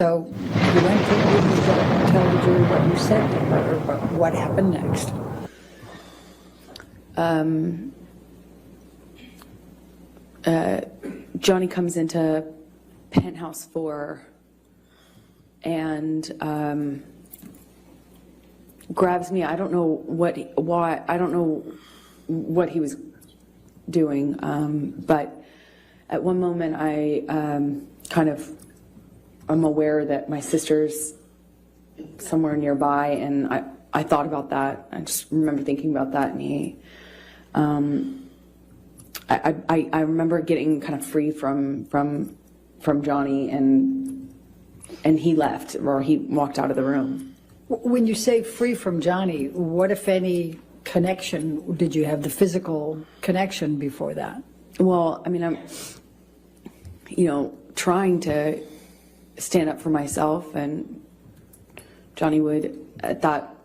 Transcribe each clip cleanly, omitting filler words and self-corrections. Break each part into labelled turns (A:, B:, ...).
A: So you went to, did you tell the jury what you said to her, or what happened next?
B: Johnny comes into penthouse 4 and grabs me. I don't know why. I don't know what he was doing, but at one moment I'm aware that my sister's somewhere nearby, and I thought about that. I just remember thinking about that, and he, I remember getting kind of free from Johnny, and he left, or he walked out of the room.
A: When you say free from Johnny, what, if any, connection did you have, the physical connection before that?
B: Well, I mean, I'm, trying to stand up for myself, and Johnny would, at that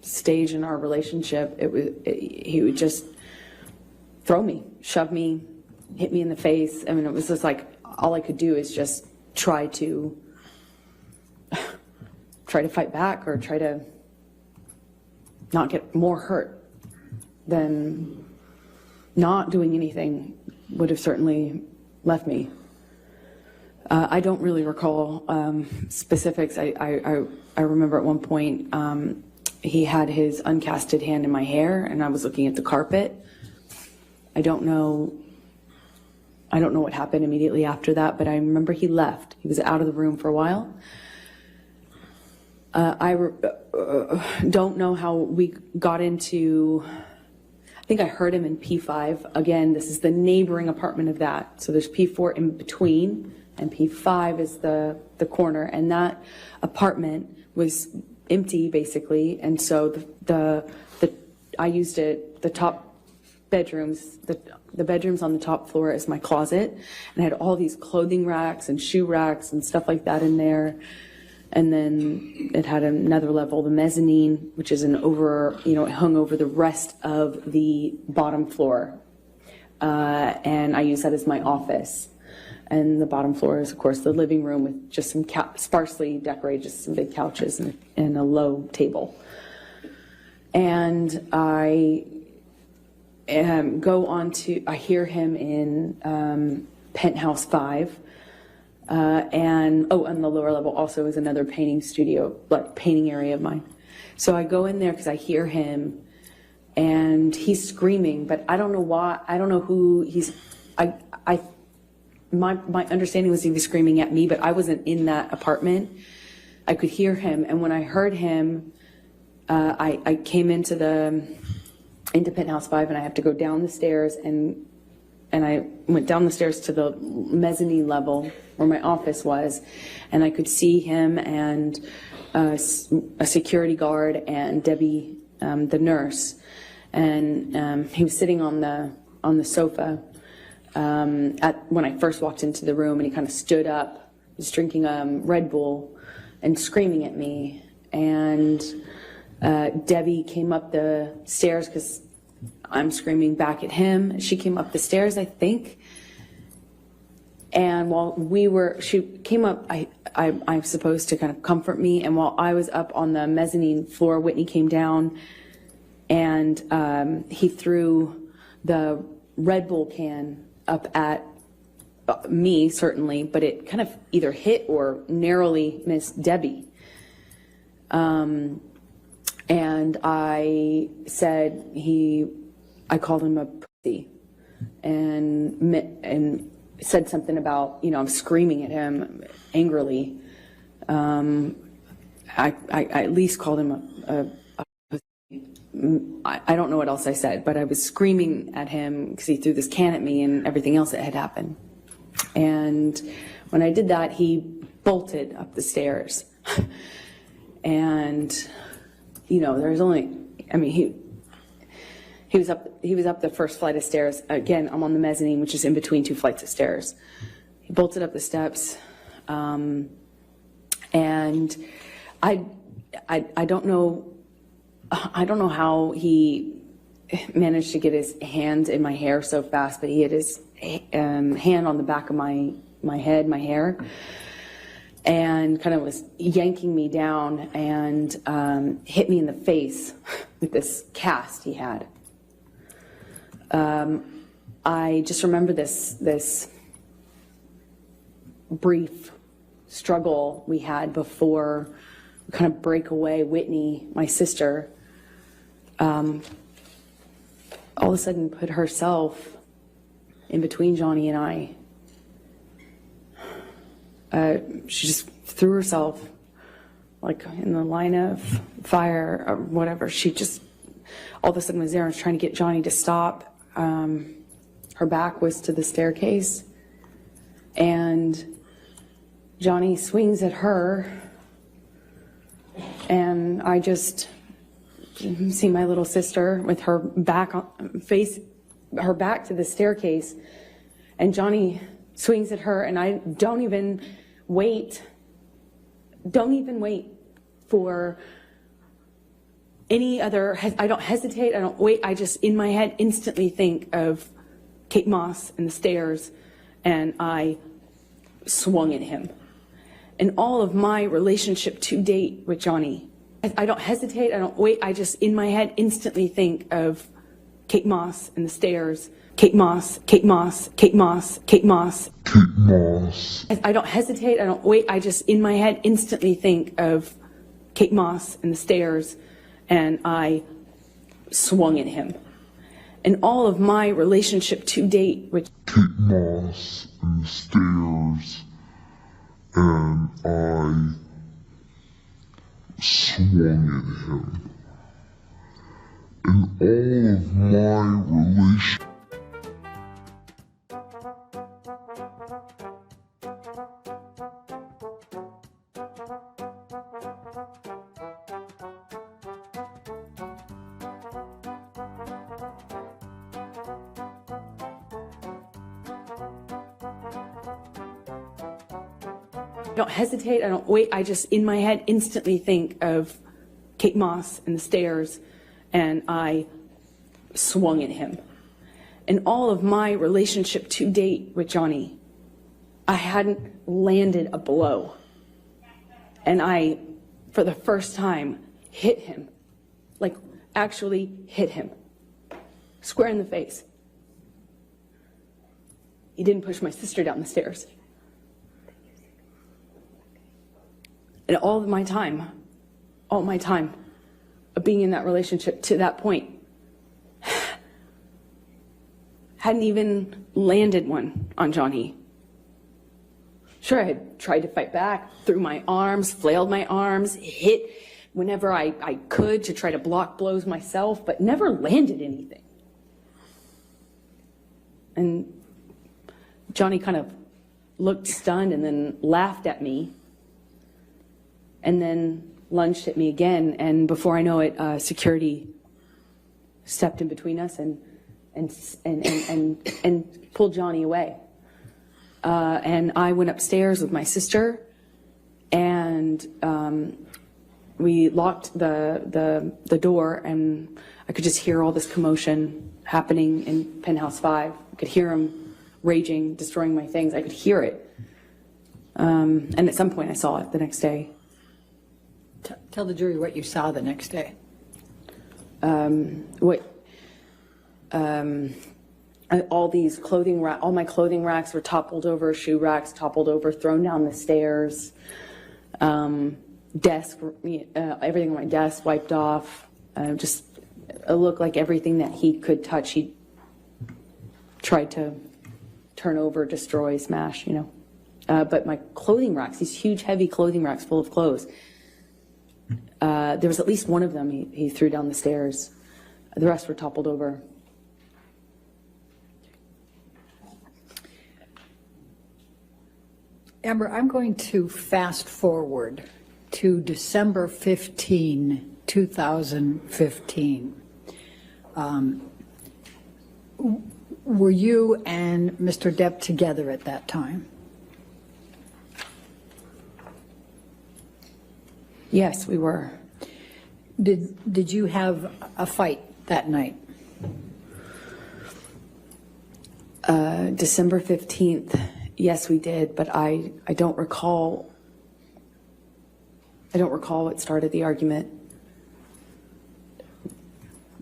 B: stage in our relationship, he would just throw me, shove me, hit me in the face. I mean, it was just like, all I could do is just try to fight back, or try to not get more hurt than not doing anything would have certainly left me. I don't really recall specifics. I remember at one point he had his uncasted hand in my hair, and I was looking at the carpet. I don't know what happened immediately after that, but I remember he left. He was out of the room for a while. I don't know how we got into, I think I heard him in P5. Again, this is the neighboring apartment of that. So there's P4 in between, and P5 is the corner, and that apartment was empty basically. And so I used it, the top bedrooms, the bedrooms on the top floor as my closet, and I had all these clothing racks and shoe racks and stuff like that in there. And then it had another level, the mezzanine, which is it hung over the rest of the bottom floor. And I use that as my office. And the bottom floor is, of course, the living room with just some sparsely decorated, just some big couches and a low table. And I I hear him in penthouse 5. And on the lower level also is another painting studio, like painting area of mine. So I go in there because I hear him, and he's screaming, but I don't know why. I don't know who he's. My understanding was he was screaming at me, but I wasn't in that apartment. I could hear him, and when I heard him, I came into penthouse 5, and I have to go down the stairs, and I went down the stairs to the mezzanine level where my office was, and I could see him and a security guard and Debbie, the nurse, and he was sitting on the sofa when I first walked into the room, and he kind of stood up, he was drinking Red Bull and screaming at me, and Debbie came up the stairs because I'm screaming back at him. She came up the stairs, I think. And while she came up, I'm supposed to kind of comfort me. And while I was up on the mezzanine floor, Whitney came down, and he threw the Red Bull can up at me, certainly, but it kind of either hit or narrowly missed Debbie. And I said I called him a pussy, and said something about, I'm screaming at him angrily. I at least called him a pussy. I don't know what else I said, but I was screaming at him because he threw this can at me and everything else that had happened. And when I did that, he bolted up the stairs. And, there's only, he was up the first flight of stairs. Again, I'm on the mezzanine, which is in between 2 flights of stairs. He bolted up the steps, and I don't know how he managed to get his hands in my hair so fast, but he had his hand on the back of my head, my hair, and kind of was yanking me down and hit me in the face with this cast he had. I just remember this brief struggle we had before we kind of break away. Whitney, my sister, all of a sudden put herself in between Johnny and I. She just threw herself like in the line of fire or whatever. She just all of a sudden was there and was trying to get Johnny to stop. Her back was to the staircase, and Johnny swings at her, and I just see my little sister with her back her back to the staircase, and Johnny swings at her, and I don't even wait for any other, I don't hesitate, I don't wait, I just in my head instantly think of Kate Moss and the stairs, and I swung at him. And all of my relationship to date with Johnny, I don't hesitate, I don't wait, I just in my head instantly think of Kate Moss and the stairs, Kate Moss, Kate Moss, Kate Moss, Kate Moss. Kate Moss. I don't hesitate, I don't wait, I just in my head instantly think of Kate Moss and the stairs, and I swung at him. And all of my relationship to date with Kate Moss and the stairs, and I swung at him. And all of my relationship. I don't hesitate, I don't wait, I just in my head instantly think of Kate Moss and the stairs, and I swung at him. And all of my relationship to date with Johnny, I hadn't landed a blow. And I, for the first time, hit him. Like, actually hit him. Square in the face. He didn't push my sister down the stairs. And all my time of being in that relationship to that point, hadn't even landed one on Johnny. Sure, I had tried to fight back, threw my arms, flailed my arms, hit whenever I could to try to block blows myself, but never landed anything. And Johnny kind of looked stunned and then laughed at me, and then lunged at me again, and before I know it, security stepped in between us and pulled Johnny away. And I went upstairs with my sister, and we locked the door, and I could just hear all this commotion happening in Penthouse 5. I could hear him raging, destroying my things. I could hear it. And at some point I saw it the next day.
A: Tell the jury what you saw the next day.
B: All these all my clothing racks were toppled over, shoe racks toppled over, thrown down the stairs. Desk, everything on my desk wiped off. Just it looked like everything that he could touch, he tried to turn over, destroy, smash, you know. But my clothing racks, these huge, heavy clothing racks full of clothes, there was at least one of them he threw down the stairs. The rest were toppled over.
A: Amber, I'm going to fast forward to December 15, 2015. Were you and Mr. Depp together at that time?
B: Yes, we were.
A: Did you have a fight that night?
B: December 15th, yes, we did, but I don't recall I don't recall what started the argument.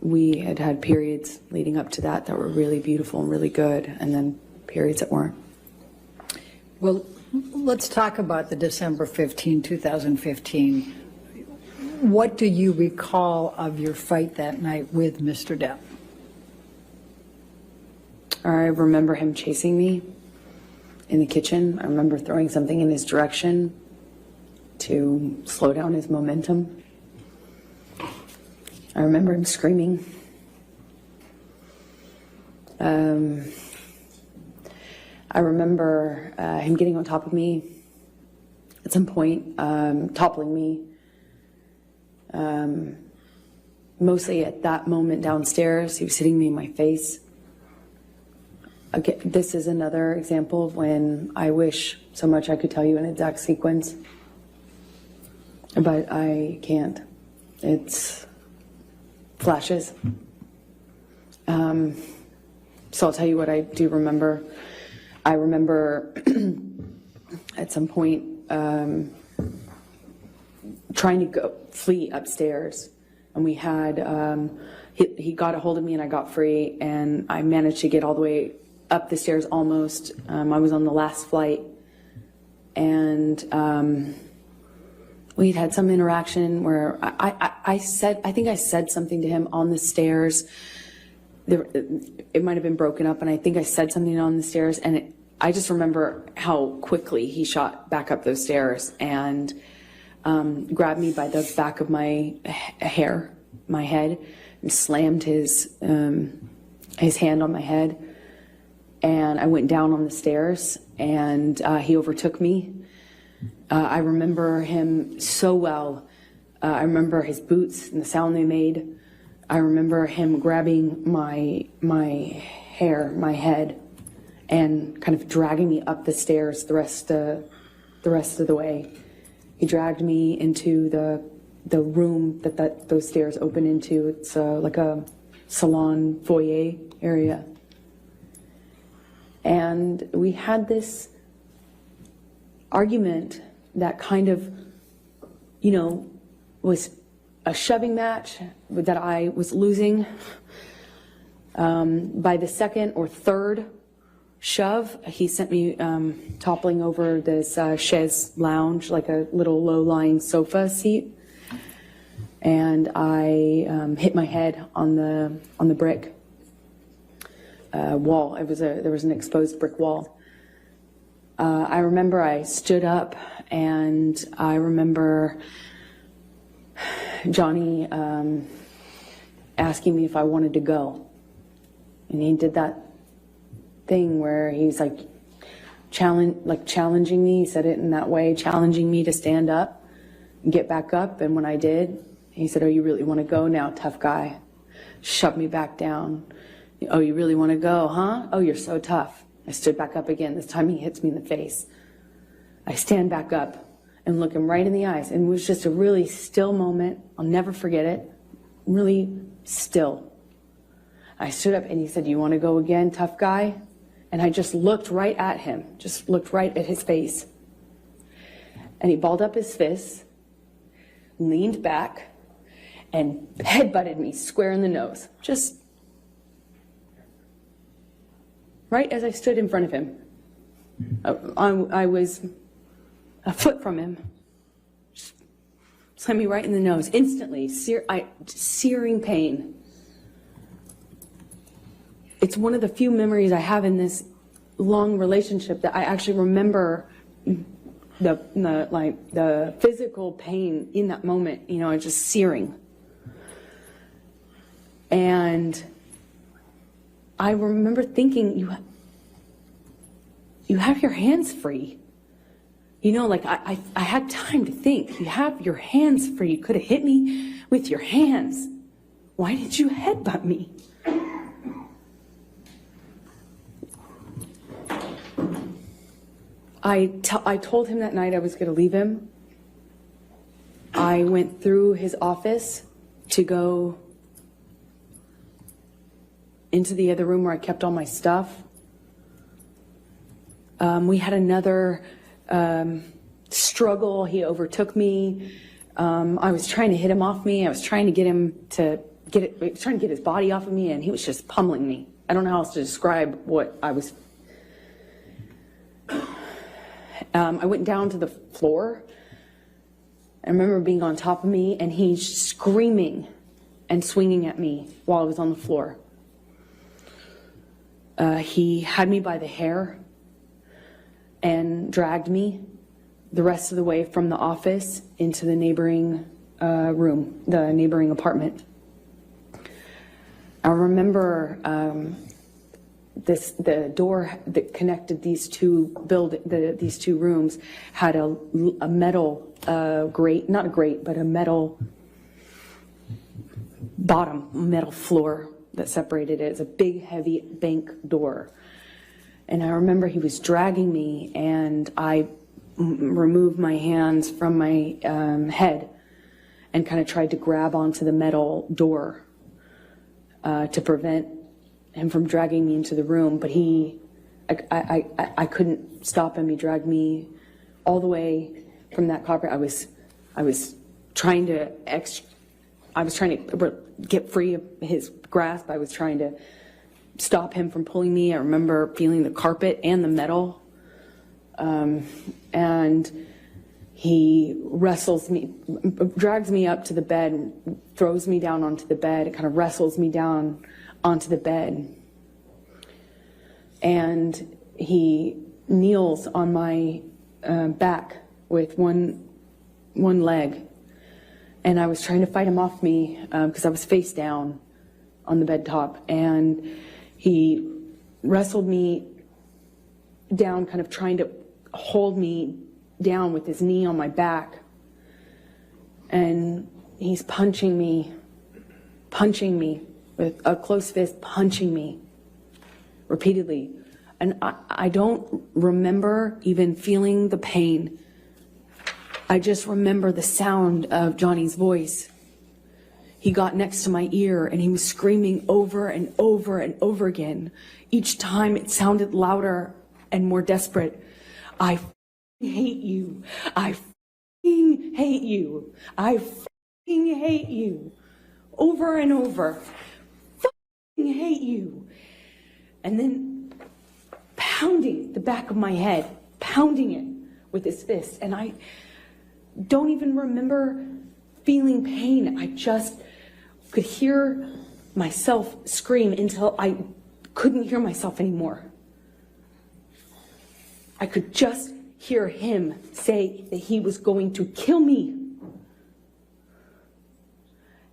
B: We had had periods leading up to that were really beautiful and really good, and then periods that weren't.
A: Well, let's talk about the December 15, 2015. What do you recall of your fight that night with Mr. Depp?
B: I remember him chasing me in the kitchen. I remember throwing something in his direction to slow down his momentum. I remember him screaming. I remember him getting on top of me at some point, toppling me. Mostly at that moment downstairs, he was hitting me in my face. Again, this is another example of when I wish so much I could tell you an exact sequence, but I can't. It's flashes. So I'll tell you what I do remember. I remember at some point trying to flee upstairs, and we had he got a hold of me and I got free, and I managed to get all the way up the stairs almost. I was on the last flight, and we'd had some interaction where I think I said something to him on the stairs. It might have been broken up, and I think I said something on the stairs, and I just remember how quickly he shot back up those stairs and grabbed me by the back of my hair, my head, and slammed his hand on my head. And I went down on the stairs, and he overtook me. I remember him so well. I remember his boots and the sound they made. I remember him grabbing my hair, my head, and kind of dragging me up the stairs the rest of the way. He dragged me into the room that those stairs open into. It's like a salon foyer area. And we had this argument that kind of, was a shoving match that I was losing. By the second or third shove, he sent me toppling over this chaise lounge, like a little low-lying sofa seat. And I hit my head on the brick wall. There was an exposed brick wall. I remember I stood up, and I remember Johnny asking me if I wanted to go. And he did that thing where he's like challenging me. He said it in that way, challenging me to stand up and get back up. And when I did, he said, "Oh, you really want to go now, tough guy?" Shoved me back down. "Oh, you really want to go, huh? Oh, you're so tough." I stood back up again. This time he hits me in the face. I stand back up and look him right in the eyes. And it was just a really still moment. I'll never forget it. Really still. I stood up and he said, "You want to go again, tough guy?" And I just looked right at him, just looked right at his face. And he balled up his fists, leaned back, and headbutted me square in the nose. Just right as I stood in front of him. I was a foot from him. Just slammed me right in the nose. Instantly, searing pain. It's one of the few memories I have in this long relationship that I actually remember the physical pain in that moment, just searing. And I remember thinking, you have your hands free. I had time to think. You have your hands free. You could have hit me with your hands. Why did you headbutt me? I told him that night I was going to leave him. I went through his office to go into the other room where I kept all my stuff. We had another struggle. He overtook me. I was trying to hit him off me. I was trying to get him to trying to get his body off of me, and he was just pummeling me. I don't know how else to describe what I was. I went down to the floor. I remember being on top of me, and he's screaming and swinging at me while I was on the floor. He had me by the hair and dragged me the rest of the way from the office into the neighboring room, the neighboring apartment. I remember the door that connected these two these two rooms had a metal grate, not a grate, but a metal bottom, metal floor that separated it. It's a big, heavy bank door. And I remember he was dragging me, and I removed my hands from my head and kind of tried to grab onto the metal door to prevent him from dragging me into the room. But I couldn't stop him. He dragged me all the way from that carpet. I was trying to get free of his grasp. I was trying to stop him from pulling me. I remember feeling the carpet and the metal. And he drags me up to the bed, and throws me down onto the bed. It kind of wrestles me down onto the bed. And he kneels on my back with one leg. And I was trying to fight him off me because I was face down on the bed top. And he wrestled me down, kind of trying to hold me down with his knee on my back. And he's punching me with a closed fist, punching me repeatedly. And I don't remember even feeling the pain. I just remember the sound of Johnny's voice. He got next to my ear and he was screaming over and over and over again. Each time it sounded louder and more desperate. I hate you. I hate you. I hate you. Over and over. Hate you. And then pounding the back of my head, pounding it with his fist. And I don't even remember feeling pain. I just could hear myself scream until I couldn't hear myself anymore. I could just hear him say that he was going to kill me.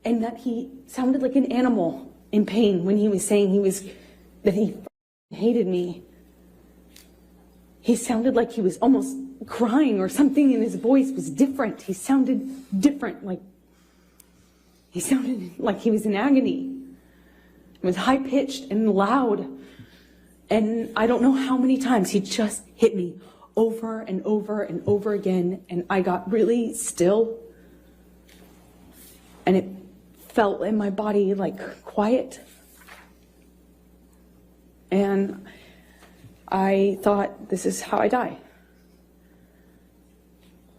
B: And that he sounded like an animal in pain when he was saying that he hated me. He sounded like he was almost crying, or something in his voice was different. He sounded different, he sounded like he was in agony. It was high-pitched and loud. And I don't know how many times he just hit me over and over and over again. And I got really still. And it felt in my body like quiet. And I thought, this is how I die.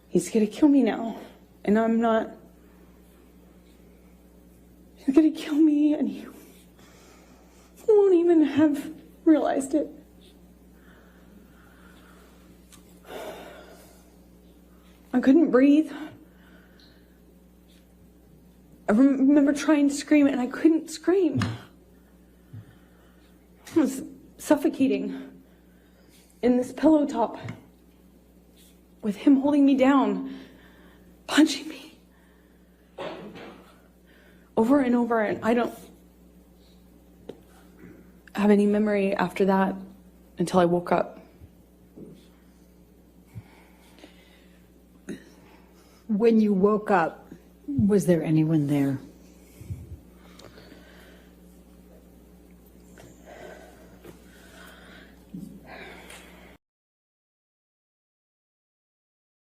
B: He's going to kill me now. And I'm not. He's going to kill me, and he won't even have realized it. I couldn't breathe. I remember trying to scream, and I couldn't scream. I was suffocating in this pillow top with him holding me down, punching me over and over. And I don't have any memory after that until I woke up.
A: When you woke up, was there anyone there?